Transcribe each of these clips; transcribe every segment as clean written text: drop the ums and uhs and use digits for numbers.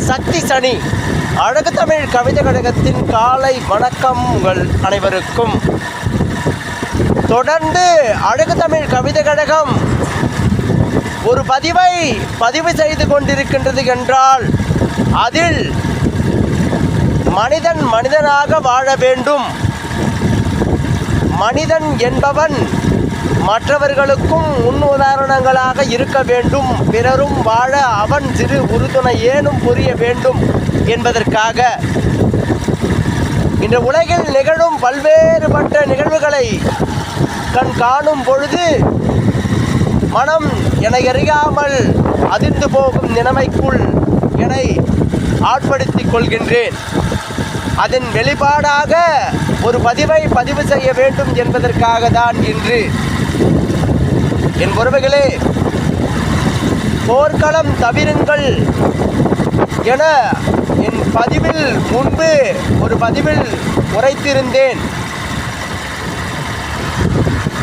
சக்தி சனி அழகு தமிழ் கவிதை கழகத்தின் காலை வணக்கங்கள் அனைவருக்கும். தொடர்ந்து அழகு தமிழ் கவிதை கழகம் ஒரு பதிவை பதிவு செய்து கொண்டிருக்கின்றது என்றால் அதில் மனிதன் மனிதனாக வாழ வேண்டும். மனிதன் என்பவன் மற்றவர்களுக்கும் முன் உதாரணங்களாக இருக்க வேண்டும். பிறரும் வாழ அவன் சிறு உறுதுணை ஏனும் புரிய வேண்டும் என்பதற்காக இந்த உலகில் நிகழும் பல்வேறுபட்ட நிகழ்வுகளை காணும் பொழுது மனம் என்னை அறியாமல் அதிர்ந்து போகும் நிலைமைக்குள் என்னை ஆட்படுத்திக் கொள்கின்றேன். அதன் வெளிப்பாடாக ஒரு பதிவை பதிவு செய்ய வேண்டும் என்பதற்காக தான் இன்று என் உறவுகளே, போர்க்களம் தவிருங்கள் என என் பதிவில் முன்பு ஒரு பதிவில் உரைத்திருந்தேன்.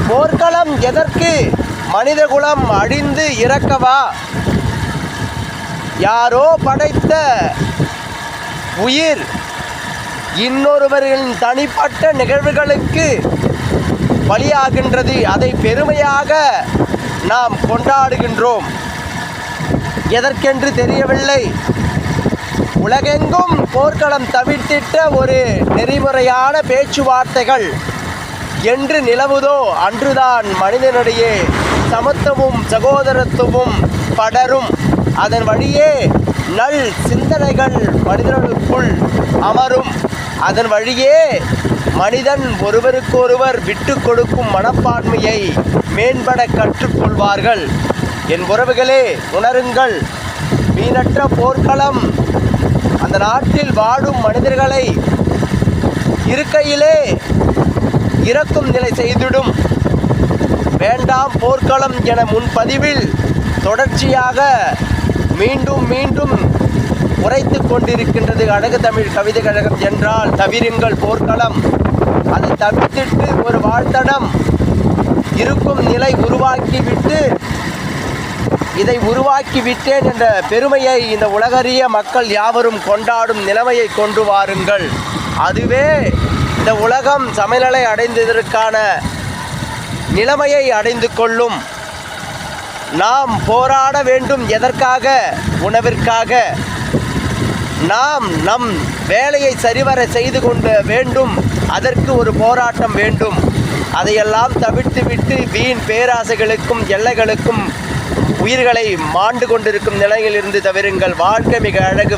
போர்க்களம் எதற்கு? மனிதகுலம் அழிந்து இறக்கவா? யாரோ படைத்த உயிர் இன்னொருவரின் தனிப்பட்ட நிகழ்வுகளுக்கு பலியாகின்றது. அதை பெருமையாக நாம் கொண்டாடுகின்றோம். எதற்கென்று தெரியவில்லை. உலகெங்கும் போர்க்களம் தவிர்த்திட்ட ஒரு நெறிமுறையான பேச்சுவார்த்தைகள் என்று நிலவுதோ அன்றுதான் மனிதனிடையே சமத்துவமும் சகோதரத்துவமும் படரும். அதன் வழியே நல் சிந்தனைகள் மனிதர்களுக்குள் அமரும். அதன் வழியே மனிதன் ஒருவருக்கொருவர் விட்டு கொடுக்கும் மனப்பான்மையை மேம்பட கற்றுக்கொள்வார்கள். என் உறவுகளே, உணருங்கள். வீணற்ற போர்க்களம் அந்த நாட்டில் வாழும் மனிதர்களை இருக்கையிலே இறக்கும் நிலை செய்திடும். வேண்டாம் போர்க்களம் என முன்பதிவில் தொடர்ச்சியாக மீண்டும் மீண்டும் உரைத்து கொண்டிருக்கின்றது அழகு தமிழ் கவிதை கழகம் என்றால் தவிருங்கள் போர்க்களம். அதை தவிர்த்திட்டு ஒரு வாழ்த்தடம் இருக்கும் நிலை உருவாக்கிவிட்டு இதை உருவாக்கி விட்டேன் என்ற பெருமையை இந்த உலகறிய மக்கள் யாவரும் கொண்டாடும் நிலைமையை கொண்டு வாருங்கள். அதுவே இந்த உலகம் சமநிலை அடைந்ததற்கான நிலைமையை அடைந்து கொள்ளும். நாம் போராட வேண்டும். எதற்காக? உணவிற்காக. நாம் நம் வேலையை சரிவர செய்து கொண்டு வேண்டும். அதற்கு ஒரு போராட்டம் வேண்டும். அதையெல்லாம் தவிர்த்துவிட்டு வீண் பேராசைகளுக்கும் எல்லைகளுக்கும் உயிர்களை மாண்டு கொண்டிருக்கும் நிலையிலிருந்து தவிருங்கள். வாழ்க்கை மிக அழகு.